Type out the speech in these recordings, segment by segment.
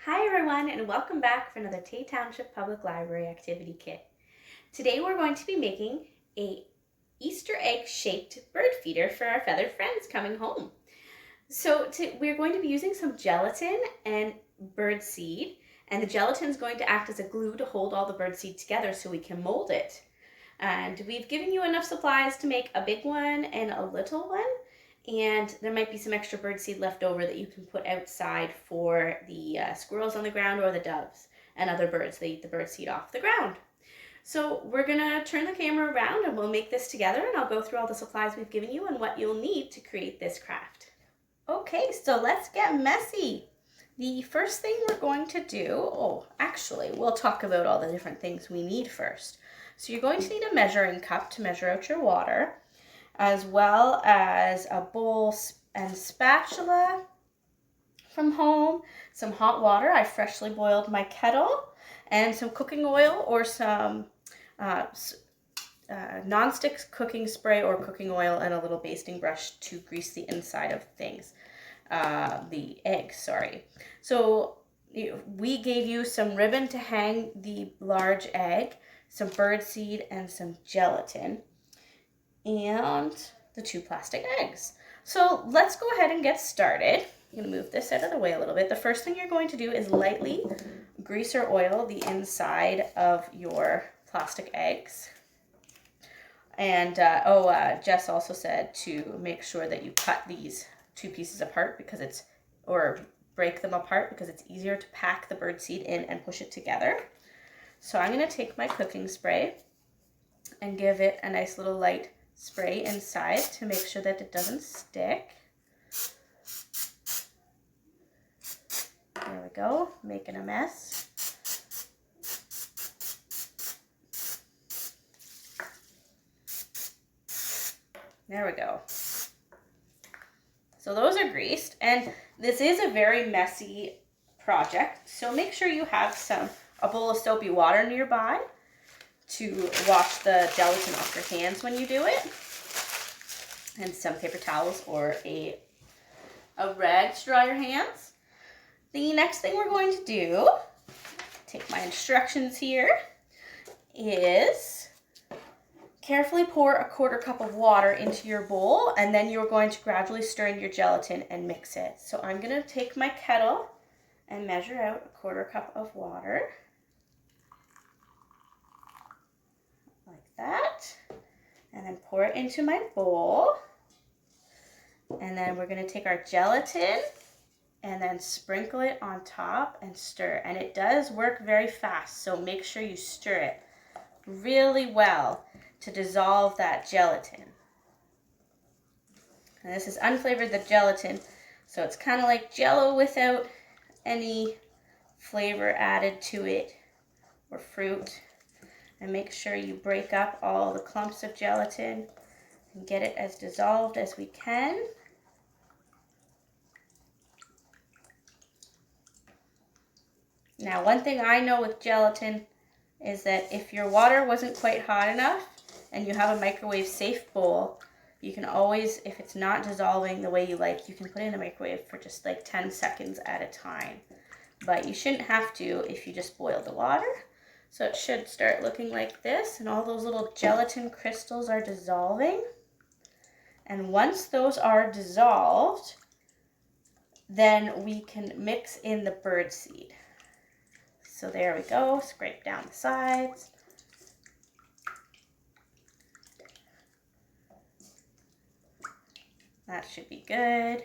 Hi everyone, and welcome back for another Tay Township Public Library activity kit. Today we're going to be making a Easter egg shaped bird feeder for our feathered friends coming home. We're going to be using some gelatin and bird seed, and the gelatin is going to act as a glue to hold all the bird seed together so we can mold it. And we've given you enough supplies to make a big one and a little one. And there might be some extra bird seed left over that you can put outside for the squirrels on the ground or the doves and other birds. They eat the bird seed off the ground. So we're gonna turn the camera around and we'll make this together, and I'll go through all the supplies we've given you and what you'll need to create this craft. Okay, so let's get messy. The first thing we're going to do, we'll talk about all the different things we need first. So you're going to need a measuring cup to measure out your water, as well as a bowl and spatula from home, some hot water. I freshly boiled my kettle, and some cooking oil or some non-stick cooking spray or cooking oil, and a little basting brush to grease the inside of things. The eggs, sorry. So we gave you some ribbon to hang the large egg, some bird seed, and some gelatin, and the 2 plastic eggs. So let's go ahead and get started. I'm going to move this out of the way a little bit. The first thing you're going to do is lightly grease or oil the inside of your plastic eggs. And Jess also said to make sure that you cut these 2 pieces apart or break them apart, because it's easier to pack the bird seed in and push it together. So I'm going to take my cooking spray and give it a nice little light spray inside to make sure that it doesn't stick. There we go, making a mess. There we go. So those are greased, and this is a very messy project, so make sure you have a bowl of soapy water nearby to wash the gelatin off your hands when you do it, and some paper towels or a rag to dry your hands. The next thing we're going to do, take my instructions here, is carefully pour a 1/4 cup of water into your bowl, and then you're going to gradually stir in your gelatin and mix it. So I'm going to take my kettle and measure out a 1/4 cup of water. That, and then pour it into my bowl, and then we're going to take our gelatin and then sprinkle it on top and stir. And it does work very fast, so make sure you stir it really well to dissolve that gelatin. And this is unflavored, the gelatin, so it's kind of like Jell-O without any flavor added to it or fruit. And make sure you break up all the clumps of gelatin and get it as dissolved as we can. Now, one thing I know with gelatin is that if your water wasn't quite hot enough and you have a microwave safe bowl, you can always, if it's not dissolving the way you like, you can put it in the microwave for just like 10 seconds at a time. But you shouldn't have to if you just boil the water. So it should start looking like this, and all those little gelatin crystals are dissolving. And once those are dissolved, then we can mix in the bird seed. So there we go, scrape down the sides. That should be good.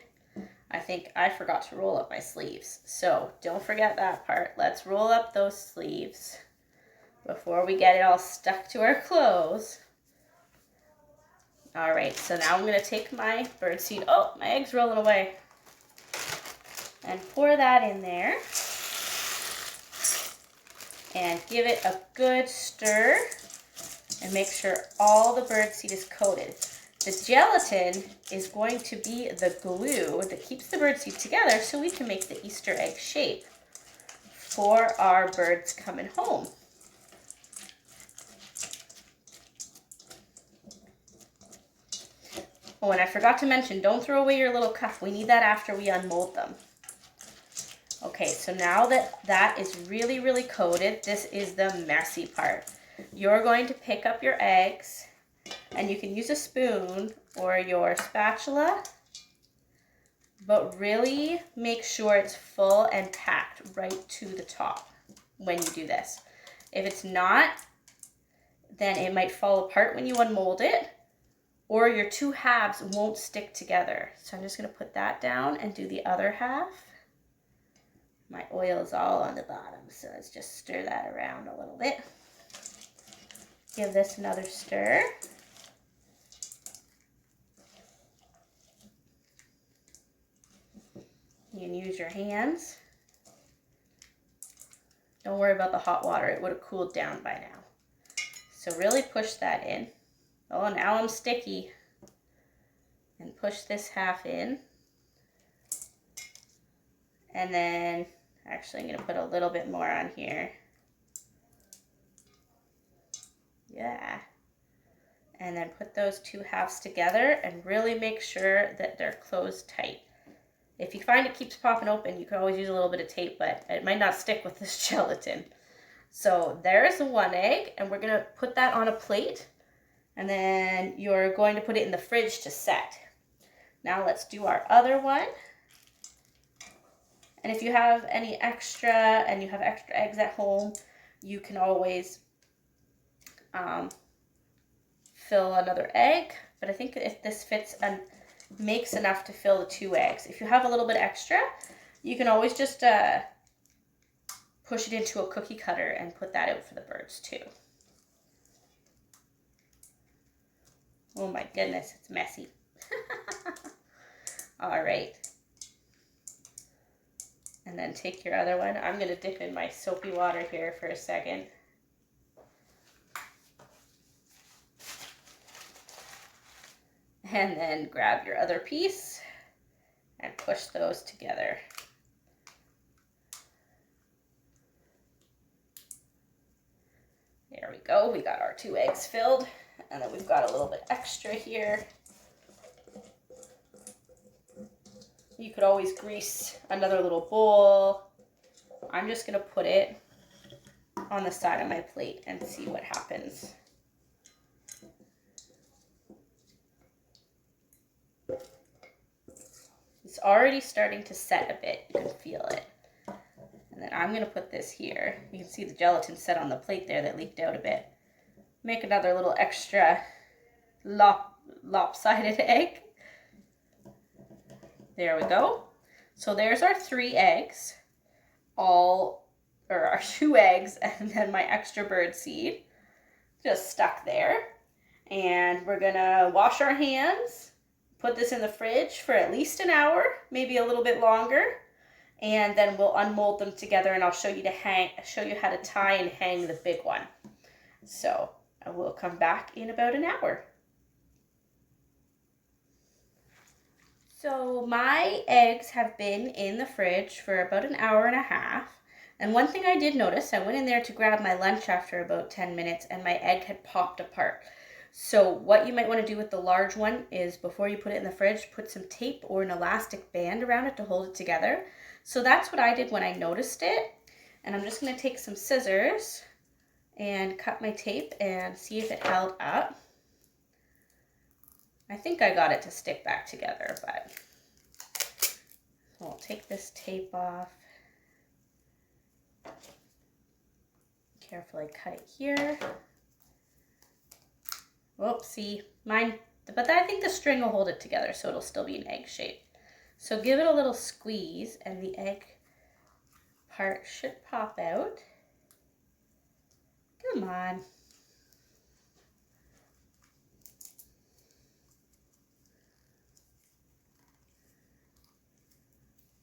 I think I forgot to roll up my sleeves, so don't forget that part. Let's roll up those sleeves before we get it all stuck to our clothes. All right, so now I'm going to take my bird seed. Oh, my egg's rolling away. And pour that in there. And give it a good stir. And make sure all the bird seed is coated. The gelatin is going to be the glue that keeps the bird seed together so we can make the Easter egg shape for our birds coming home. Oh, and I forgot to mention, don't throw away your little cup. We need that after we unmold them. Okay, so now that that is really, really coated, this is the messy part. You're going to pick up your eggs, and you can use a spoon or your spatula, but really make sure it's full and packed right to the top when you do this. If it's not, then it might fall apart when you unmold it, or your two halves won't stick together. So I'm just gonna put that down and do the other half. My oil is all on the bottom, so let's just stir that around a little bit. Give this another stir. You can use your hands. Don't worry about the hot water, it would have cooled down by now. So really push that in. Oh, now I'm sticky. And push this half in. And then, actually I'm gonna put a little bit more on here. Yeah. And then put those two halves together and really make sure that they're closed tight. If you find it keeps popping open, you can always use a little bit of tape, but it might not stick with this gelatin. So there's one egg, and we're gonna put that on a plate, and then you're going to put it in the fridge to set. Now let's do our other one. And if you have any extra, and you have extra eggs at home, you can always fill another egg. But I think if this fits and makes enough to fill the 2 eggs. If you have a little bit extra, you can always just push it into a cookie cutter and put that out for the birds too. Oh my goodness, it's messy. All right. And then take your other one. I'm gonna dip in my soapy water here for a second. And then grab your other piece and push those together. There we go, we got our 2 eggs filled, and then we've got a little bit extra here. You could always grease another little bowl. I'm just gonna put it on the side of my plate and see what happens. It's already starting to set a bit, you can feel it. And then I'm gonna put this here. You can see the gelatin set on the plate there that leaked out a bit. Make another little extra lopsided egg. There we go. So there's our 3 eggs, our 2 eggs, and then my extra bird seed just stuck there. And we're gonna wash our hands, put this in the fridge for at least an hour, maybe a little bit longer, and then we'll unmold them together, and I'll show you how to tie and hang the big one. So I will come back in about an hour. So my eggs have been in the fridge for about an hour and a half. And one thing I did notice, I went in there to grab my lunch after about 10 minutes and my egg had popped apart. So what you might want to do with the large one is before you put it in the fridge, put some tape or an elastic band around it to hold it together. So that's what I did when I noticed it. And I'm just going to take some scissors and cut my tape and see if it held up. I think I got it to stick back together, but I'll take this tape off. Carefully cut it here. Whoopsie, mine, but I think the string will hold it together so it'll still be an egg shape. So give it a little squeeze and the egg part should pop out. Come on.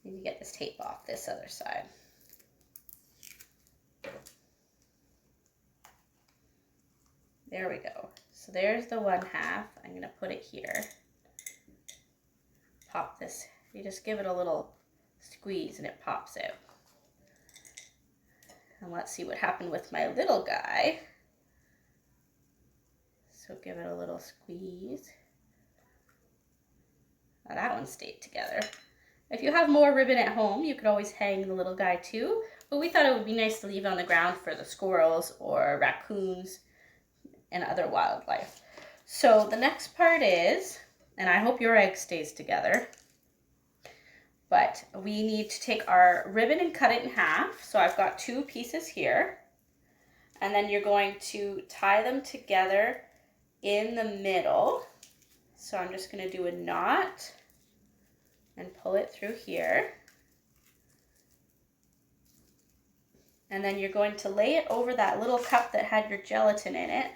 Need to get this tape off this other side. There we go. So there's the one half. I'm going to put it here. Pop this. You just give it a little squeeze and it pops out. And let's see what happened with my little guy. So give it a little squeeze. Now that one stayed together. If you have more ribbon at home, you could always hang the little guy too, but we thought it would be nice to leave on the ground for the squirrels or raccoons and other wildlife. So the next part is, and I hope your egg stays together, but we need to take our ribbon and cut it in half. So I've got 2 pieces here, and then you're going to tie them together in the middle. So I'm just going to do a knot and pull it through here. And then you're going to lay it over that little cup that had your gelatin in it,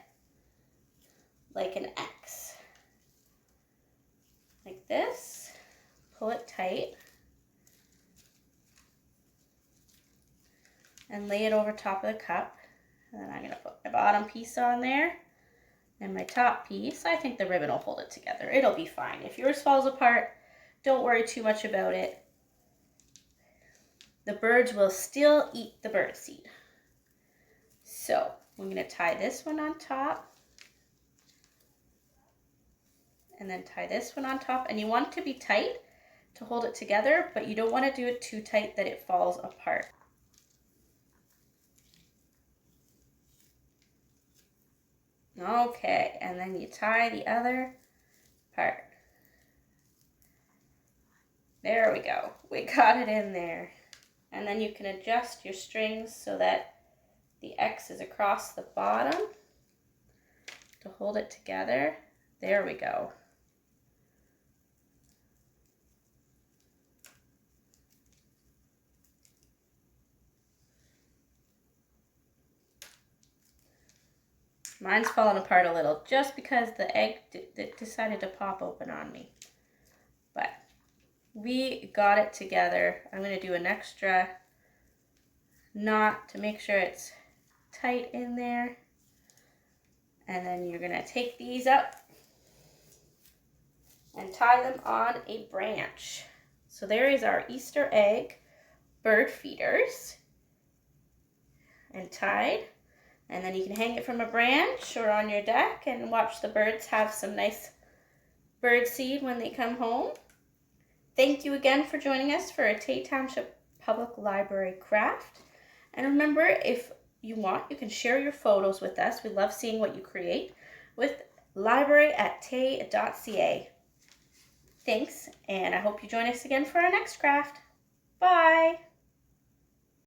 like an X. Like this. Pull it tight. And lay it over top of the cup. And then I'm going to put my bottom piece on there and my top piece. I think the ribbon will hold it together. It'll be fine. If yours falls apart, don't worry too much about it. The birds will still eat the bird seed. So I'm going to tie this one on top and then tie this one on top. And you want it to be tight to hold it together, but you don't want to do it too tight that it falls apart. Okay, and then you tie the other part. There we go. We got it in there. And then you can adjust your strings so that the X is across the bottom to hold it together. There we go. Mine's falling apart a little just because the egg decided to pop open on me. But we got it together. I'm going to do an extra knot to make sure it's tight in there. And then you're going to take these up and tie them on a branch. So there is our Easter egg bird feeders and tied. And then you can hang it from a branch or on your deck and watch the birds have some nice bird seed when they come home. Thank you again for joining us for a Tay Township Public Library craft. And remember, if you want, you can share your photos with us. We love seeing what you create with library@tay.ca. Thanks, and I hope you join us again for our next craft. Bye!